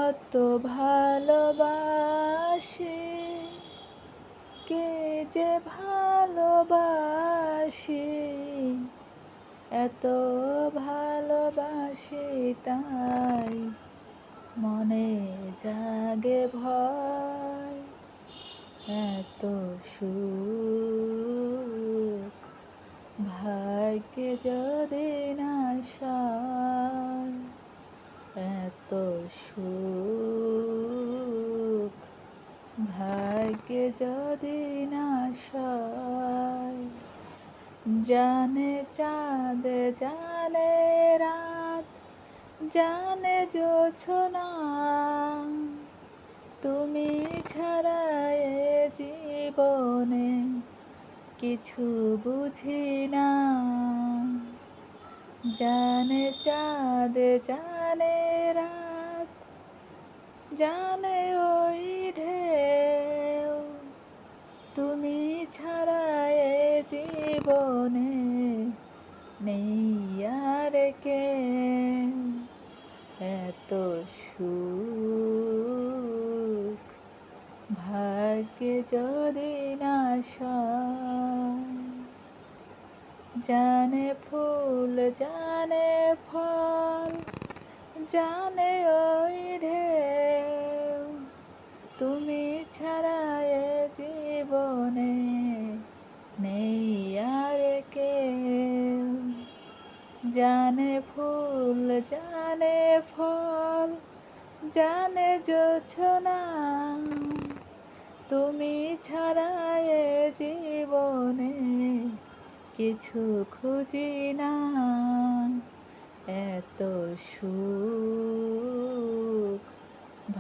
কত ভালোবাসি, কে যে ভালোবাসি, এত ভালোবাসি তাই মনে জাগে ভয়। এত সুখ ভাগ্যে যদি না সয়, এত সুখ ভাগ্যে যদি না সয়। জানে চাঁদ জানে রাত জানে জোছনা, তুমি ছাড়া এ জীবনে কিছু বুঝি না। জানে চাঁদ জানে রাত জানে ওই ঢেউ, তুমি ছাড়া এ জীবনে নেই আর কেউ। এত সুখ ভাগ্যে যদি না সয়। জানে ফুল জানে ফল জানে ওই ঢেউ, তুমি ছাড়া এ জীবনে নেই আর কেউ। জানে ফুল জানে ফল জানে জোছনা, তুমি ছাড়া এ জীবনে কিছু খুঁজি না। এত সুখ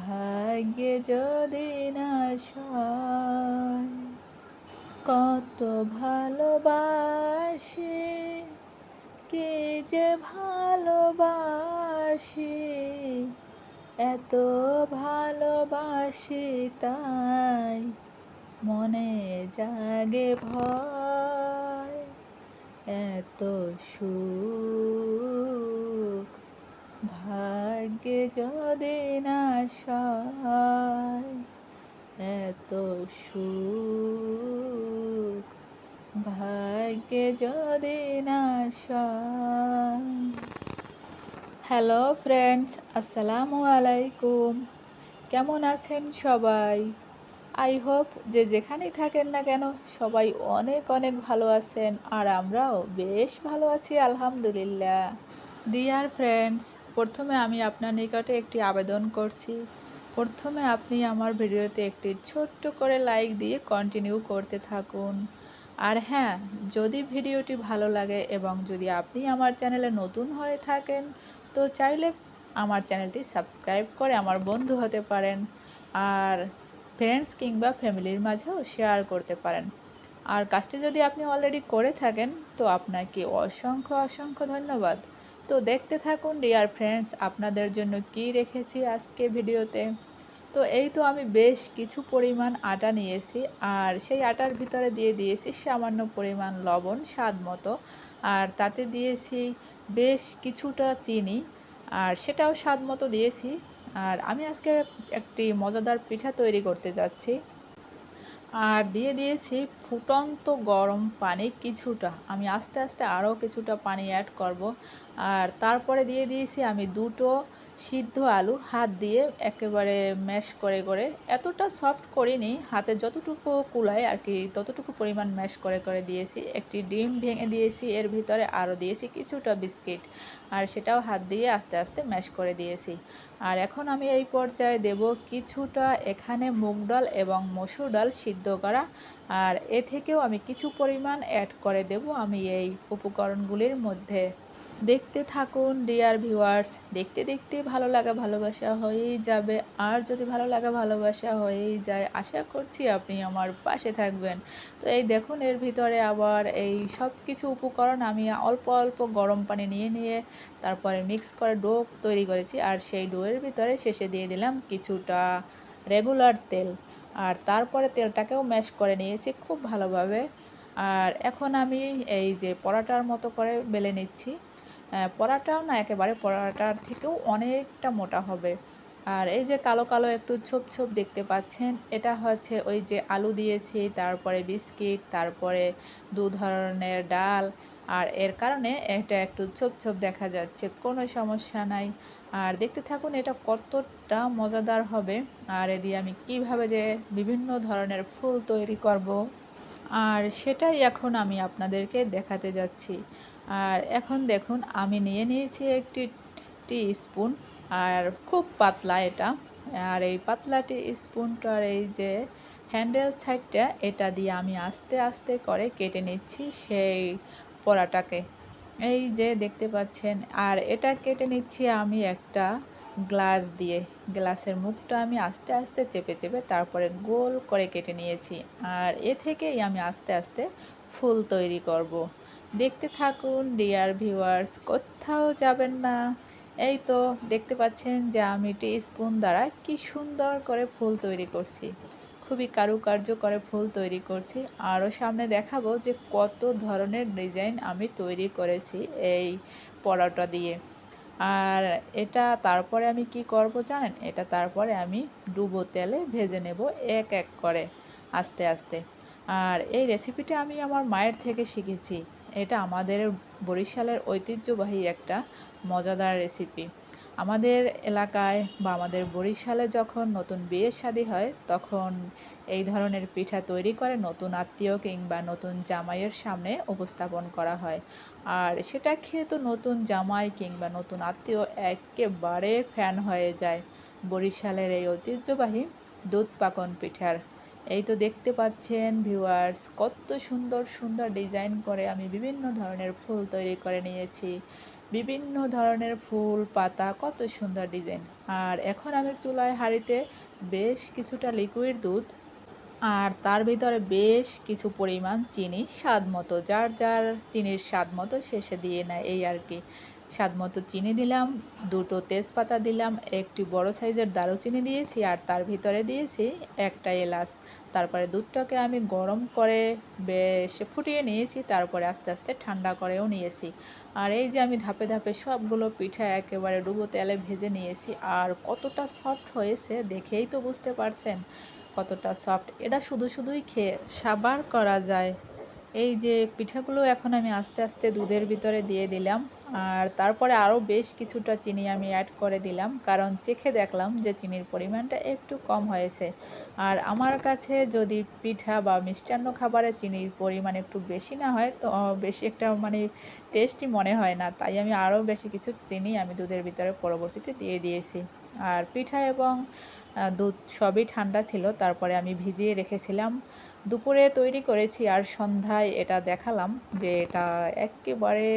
ভাগ্যে যদি না সয়। কত ভালোবাসি, কে যে ভালোবাসি, এত ভালোবাসি তাই মনে জাগে ভয়। এত সুখ ভাগ্যে যদি না সয়, এত সুখ ভাগ্যে যদি না সয়। হ্যালো ফ্রেন্ডস, আসসালামু আলাইকুম। কেমন আছেন সবাই? আই হোপ যে যেখানেই থাকেন না কেন সবাই অনেক অনেক ভালো আছেন, আর আমরাও বেশ ভালো আছি আলহামদুলিল্লাহ। ডিয়ার ফ্রেন্ডস, প্রথমে আমি আপনার নিকটে একটি আবেদন করছি। প্রথমে আপনি আমার ভিডিওতে একটি ছোট্ট করে লাইক দিয়ে কন্টিনিউ করতে থাকুন। আর হ্যাঁ, যদি ভিডিওটি ভালো লাগে এবং যদি আপনি আমার চ্যানেলে নতুন হয়ে থাকেন তো চাইলে আমার চ্যানেলটি সাবস্ক্রাইব করে আমার বন্ধু হতে পারেন, আর ফ্রেন্ডস কিংবা ফ্যামিলির মাঝেও শেয়ার করতে পারেন। আর কাজটি যদি আপনি অলরেডি করে থাকেন তো আপনাকে অসংখ্য অসংখ্য ধন্যবাদ। তো দেখতে থাকুন ডিয়ার ফ্রেন্ডস, আপনাদের জন্য কি রেখেছি আজকে ভিডিওতে। তো এই তো আমি বেশ কিছু পরিমাণ আটা নিয়েছি, আর সেই আটার ভিতরে দিয়ে দিয়েছি সামান্য পরিমাণ লবণ স্বাদ মতো, আর তাতে দিয়েছি বেশ কিছুটা চিনি, আর সেটাও স্বাদ মতো দিয়েছি। আর আমি আজকে একটি মজাদার পিঠা তৈরি করতে যাচ্ছি। আর দিয়ে দিয়েছি ফুটন্ত গরম পানি কিছুটা, আমি আস্তে আস্তে আরও কিছুটা পানি অ্যাড করব। আর তারপরে দিয়ে দিয়েছি আমি দুটো সিদ্ধ আলু হাত দিয়ে একেবারে ম্যাশ করে করে, এতটা সফট করিনি, হাতে যতটুকু কুলায় আর কি ততটুকু পরিমাণ ম্যাশ করে করে দিয়েছি। একটি ডিম ভেঙে দিয়েছি এর ভিতরে, আরও দিয়েছি কিছুটা বিস্কিট, আর সেটাও হাত দিয়ে আস্তে আস্তে ম্যাশ করে দিয়েছি। আর এখন আমি এই পর্যায়ে দেব কিছুটা এখানে মুগ ডাল এবং মসুর ডাল সিদ্ধ করা, আর এ থেকেও আমি কিছু পরিমাণ অ্যাড করে দেব আমি এই উপকরণগুলির মধ্যে। দেখতে থাকুন ডিয়ার ভিউয়ার্স, দেখতে দেখতে ভালো লাগা ভালোবাসা হয়েই যাবে। আর যদি ভালো লাগা ভালোবাসা হয়েই যায়, আশা করছি আপনি আমার পাশে থাকবেন। তো এই দেখুন, এর ভিতরে আবার এই সব কিছু উপকরণ আমি অল্প অল্প গরম পানি নিয়ে নিয়ে তারপরে মিক্স করে ডো তৈরি করেছি, আর সেই ডোয়ের ভিতরে শেষে দিয়ে দিলাম কিছুটা রেগুলার তেল, আর তারপরে তেলটাকেও ম্যাশ করে নিয়েছি খুব ভালোভাবে। আর এখন আমি এই যে পরাটার মতো করে বেলে নিচ্ছি। পরাটাও না, একেবারে পরাটার থেকেও অনেকটা মোটা হবে। আর এই যে কালো কালো একটু ছোপ ছোপ দেখতে পাচ্ছেন, এটা হচ্ছে ওই যে আলু দিয়েছি, তারপরে বিস্কিট, তারপরে 2 ধরনের ডাল। আর এর কারণে এটা একটু ছোপ ছোপ দেখা যাচ্ছে, কোনো সমস্যা নাই। আর দেখতে থাকুন এটা কতটা মজাদার হবে। আর এ দিয়ে আমি কিভাবে যে বিভিন্ন ধরনের ফুল তৈরি করব, আর সেটাই এখন আমি আপনাদেরকে দেখাতে যাচ্ছি। আর এখন দেখুন আমি নিয়ে নিয়েছি একটি টি স্পুন, আর খুব পাতলা এটা। আর এই পাতলা টি স্পুনটার এই যে হ্যান্ডেল সাইডটা, এটা দিয়ে আমি আস্তে আস্তে করে কেটে নিচ্ছি সেই পরাটাকে। এই যে দেখতে পাচ্ছেন, আর এটা কেটে নিচ্ছি আমি একটা গ্লাস দিয়ে। গ্লাসের মুখটা আমি আস্তে আস্তে চেপে চেপে তারপরে গোল করে কেটে নিয়েছি। আর এ থেকেই আমি আস্তে আস্তে ফুল তৈরি করব। দেখতে থাকুন ডিয়ার ভিউয়ার্স, কোথাও যাবেন না। এই তো দেখতে পাচ্ছেন যে আমি টি স্পুন দ্বারা কি সুন্দর করে ফুল তৈরি করছি, খুবই কারুকার্য করে ফুল তৈরি করছি। আরও সামনে দেখাবো যে কত ধরনের ডিজাইন আমি তৈরি করেছি এই পরোটা দিয়ে। আর এটা তারপরে আমি কি করব জানেন, এটা তারপরে আমি ডুবো তেলে ভেজে নেব এক এক করে আস্তে আস্তে। আর এই রেসিপিটা আমি আমার মায়ের থেকে শিখেছি। এটা আমাদের বরিশালের ঐতিহ্যবাহী একটা মজাদার রেসিপি। আমাদের এলাকায় বা আমাদের বরিশালে যখন নতুন বিয়ে শাদী হয়, তখন এই ধরনের পিঠা তৈরি করে নতুন আত্মীয় কিংবা নতুন জামাইয়ের সামনে উপস্থাপন করা হয়। আর সেটা খেয়ে তো নতুন জামাই কিংবা নতুন আত্মীয় একেবারে ফ্যান হয়ে যায় বরিশালের এই ঐতিহ্যবাহী দুধ পাকন পিঠার। এই তো দেখতে পাচ্ছেন ভিউয়ার্স, কত সুন্দর সুন্দর ডিজাইন করে আমি বিভিন্ন ধরনের ফুল তৈরি করে নিয়েছি। বিভিন্ন ধরনের ফুল পাতা, কত সুন্দর ডিজাইন। আর এখন আমি চুলায় হাঁড়িতে বেশ কিছুটা লিকুইড দুধ, আর তার ভিতরে বেশ কিছু পরিমাণ চিনি স্বাদ মতো, যার যার চিনির স্বাদ মতো শেষে দিয়ে নেয় এই আর কি। স্বাদ মতো চিনি দিলাম, 2টো তেজপাতা দিলাম, একটি বড় সাইজের দারুচিনি দিয়েছি, আর তার ভিতরে দিয়েছি একটা এলাচ। তারপরে দুধটাকে আমি গরম করে বেশ ফুটিয়ে নিয়েছি, তারপরে আস্তে আস্তে ঠান্ডা করেও নিয়েছি। আর এই যে আমি ধাপে ধাপে সবগুলো পিঠা একেবারে ডুবো তেলে ভেজে নিয়েছি। আর কতটা সফট হয়েছে দেখেই তো বুঝতে পারছেন কতটা সফট। এটা শুধু শুধুই খেয়ে সাবার করা যায়। এই যে পিঠাগুলো এখন আমি আস্তে আস্তে দুধের ভিতরে দিয়ে দিলাম, আর তারপরে আরও বেশ কিছুটা চিনি আমি অ্যাড করে দিলাম, কারণ চেখে দেখলাম যে চিনির পরিমাণটা একটু কম হয়েছে। আর আমার কাছে যদি পিঠা বা মিষ্টান্ন খাবারে চিনির পরিমাণ একটু বেশি না হয়, তো বেশি একটা মানে টেস্টি মনে হয় না, তাই আমি আরও বেশি কিছু চিনি আমি দুধের ভিতরে পরবর্তীতে দিয়ে দিয়েছি। আর পিঠা এবং দুধ সবই ঠান্ডা ছিল, তারপরে আমি ভিজিয়ে রেখেছিলাম। দুপুরে তৈরি করেছি আর সন্ধ্যায় এটা দেখালাম যে এটা একেবারে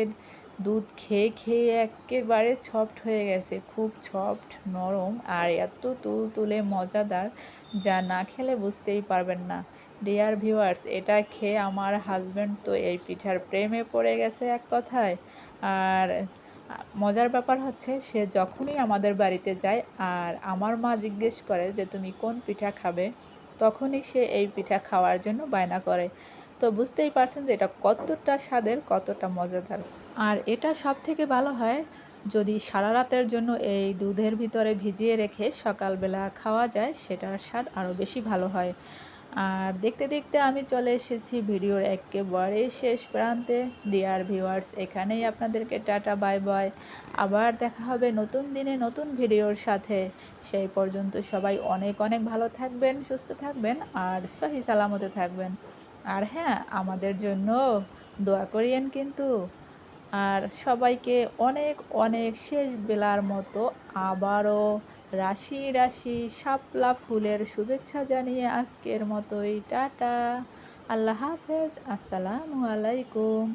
দুধ খেয়ে খেয়ে একেবারে সফট হয়ে গেছে, খুব সফট নরম আর এত তুলতুলে মজাদার, যা না খেলে বুঝতেই পারবেন না। ডিয়ার ভিউয়ার্স, এটা খেয়ে আমার হাজব্যান্ড তো এই পিঠার প্রেমে পড়ে গেছে এক কথায়। আর মজার ব্যাপার হচ্ছে, সে যখনই আমাদের বাড়িতে যায় আর আমার মা জিজ্ঞেস করে যে তুমি কোন পিঠা খাবে, তখনই সে এই পিঠা খাওয়ার জন্য বায়না করে। তো বুঝতেই পারছেন যে এটা কতটা স্বাদের, কতটা মজাদার। আর এটা সব থেকে ভালো হয় যদি সারা রাতের জন্য এই দুধের ভিতরে ভিজিয়ে রেখে সকালবেলা খাওয়া যায়, সেটার স্বাদ আরও বেশি ভালো হয়। আর দেখতে দেখতে আমি চলে এসেছি ভিডিওর একেবারে শেষ প্রান্তে। ডিয়ার ভিউয়ার্স, এখানেই আপনাদেরকে টাটা বাই বাই। আবার দেখা হবে নতুন দিনে নতুন ভিডিওর সাথে। সেই পর্যন্ত সবাই অনেক অনেক ভালো থাকবেন, সুস্থ থাকবেন আর সহি সালামতে থাকবেন। আর হ্যাঁ, আমাদের জন্য দোয়া করিয়েন কিন্তু। আর সবাইকে অনেক অনেক শেষ বেলার মতো আবারও রাশি রাশি শাপলা ফুলের শুভেচ্ছা জানিয়ে আজকের মতোই টাটা। আল্লাহ হাফেজ, আসসালামু আলাইকুম।